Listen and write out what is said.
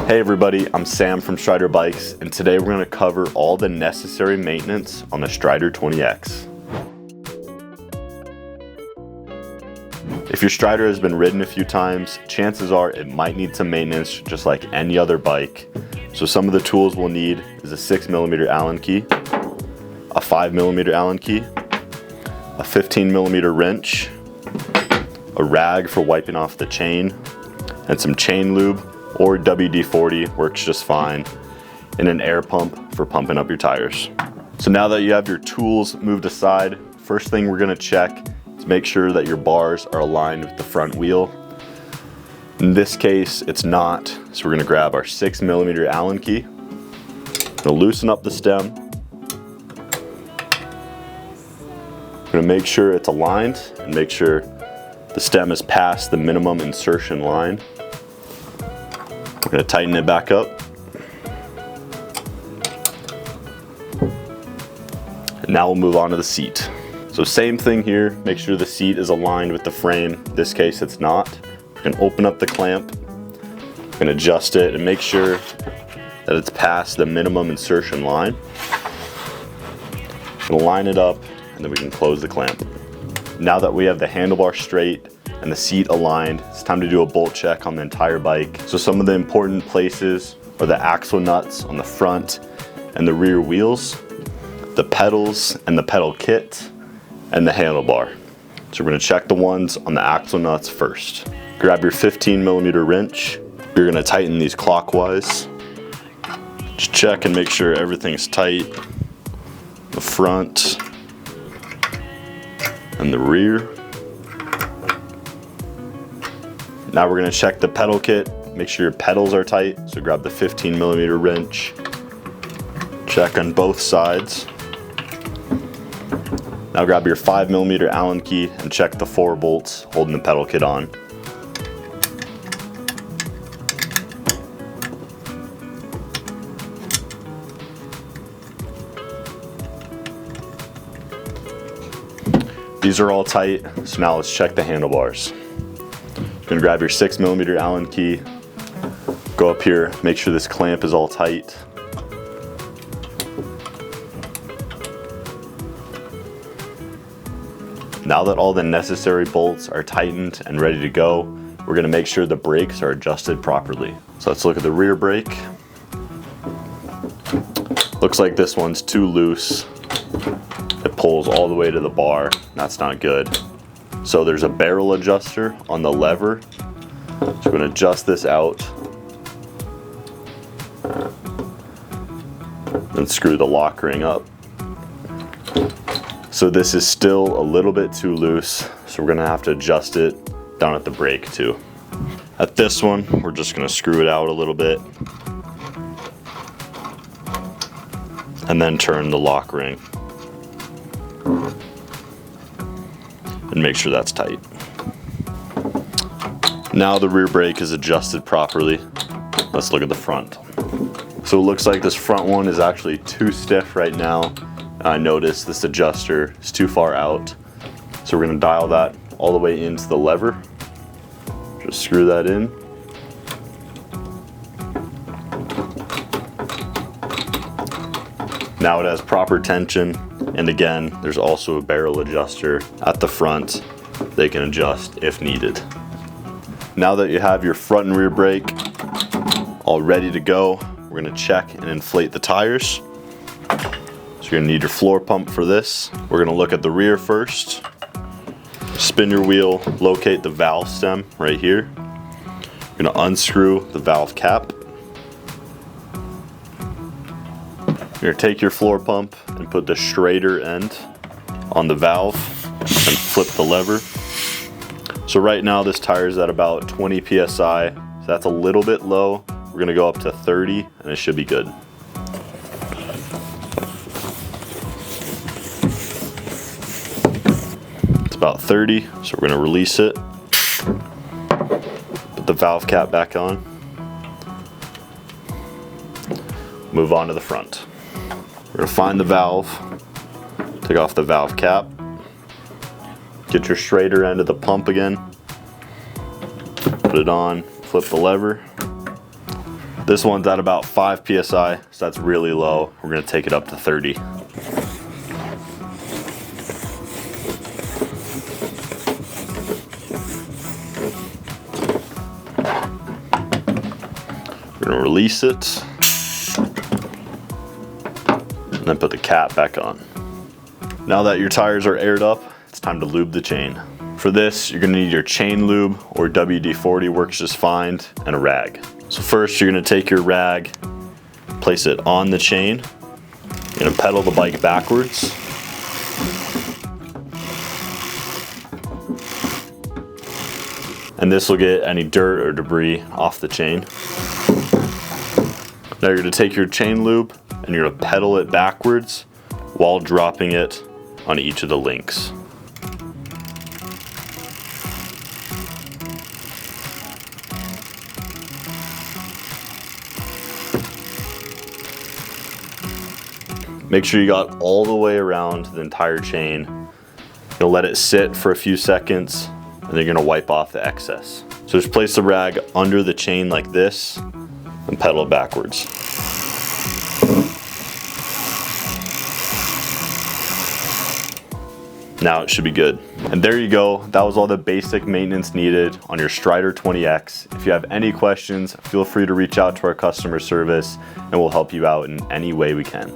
Hey everybody, I'm Sam from Strider Bikes, and today we're going to cover all the necessary maintenance on the Strider 20X. If your Strider has been ridden a few times, chances are it might need some maintenance just like any other bike. So some of the tools we'll need is a 6mm Allen key, a 5mm Allen key, a 15mm wrench, a rag for wiping off the chain, and some chain lube, or WD-40 works just fine, and an air pump for pumping up your tires. So now that you have your tools moved aside, first thing we're going to check is make sure that your bars are aligned with the front wheel. In this case, it's not, so we're going to grab our 6mm Allen key, going to loosen up the stem, we're going to make sure it's aligned and make sure the stem is past the minimum insertion line. We're going to tighten it back up. And now we'll move on to the seat. So same thing here, make sure the seat is aligned with the frame. In this case it's not. We're going to open up the clamp, we're going to adjust it and make sure that it's past the minimum insertion line. We're going to line it up and then we can close the clamp. Now that we have the handlebar straight and the seat aligned, it's time to do a bolt check on the entire bike. So some of the important places are the axle nuts on the front and the rear wheels, the pedals and the pedal kit, and the handlebar. So we're going to check the ones on the axle nuts first. Grab your 15mm wrench. You're going to tighten these clockwise. Just check and make sure everything's tight. The front and the rear. Now we're going to check the pedal kit, make sure your pedals are tight. So grab the 15mm wrench, check on both sides. Now grab your 5mm Allen key and check the 4 bolts holding the pedal kit on. These are all tight, so now let's check the handlebars. You're gonna grab your 6mm Allen key, go up here, make sure this clamp is all tight. Now that all the necessary bolts are tightened and ready to go, we're gonna make sure the brakes are adjusted properly. So let's look at the rear brake. Looks like this one's too loose. It pulls all the way to the bar. That's not good. So there's a barrel adjuster on the lever. So we're going to adjust this out and screw the lock ring up. So this is still a little bit too loose, so we're going to have to adjust it down at the brake too. At this one, we're just going to screw it out a little bit and then turn the lock ring and make sure that's tight. Now the rear brake is adjusted properly. Let's look at the front. So it looks like this front one is actually too stiff right now. I noticed this adjuster is too far out. So we're going to dial that all the way into the lever. Just screw that in. Now it has proper tension. And again, there's also a barrel adjuster at the front. They can adjust if needed. Now that you have your front and rear brake all ready to go, we're going to check and inflate the tires. So you're going to need your floor pump for this. We're going to look at the rear first. Spin your wheel, locate the valve stem right here. You're going to unscrew the valve cap. You're going to take your floor pump and put the straighter end on the valve and flip the lever. So right now this tire is at about 20 psi, so that's a little bit low. We're going to go up to 30 and it should be good. It's about 30, so we're going to release it. Put the valve cap back on. Move on to the front. We're going to find the valve, take off the valve cap, get your straighter end of the pump again, put it on, flip the lever, This one's at about 5 PSI, so that's really low. We're gonna take it up to 30. We're gonna release it, and then put the cap back on. Now that your tires are aired up, it's time to lube the chain. For this, you're gonna need your chain lube, or WD-40 works just fine, and a rag. So first, you're gonna take your rag, place it on the chain. You're gonna pedal the bike backwards. And this will get any dirt or debris off the chain. Now you're gonna take your chain lube and you're gonna pedal it backwards while dropping it on each of the links. Make sure you got all the way around the entire chain. You'll let it sit for a few seconds and then you're gonna wipe off the excess. So just place the rag under the chain like this and pedal it backwards. Now it should be good. And there you go. That was all the basic maintenance needed on your Strider 20X. If you have any questions, feel free to reach out to our customer service and we'll help you out in any way we can.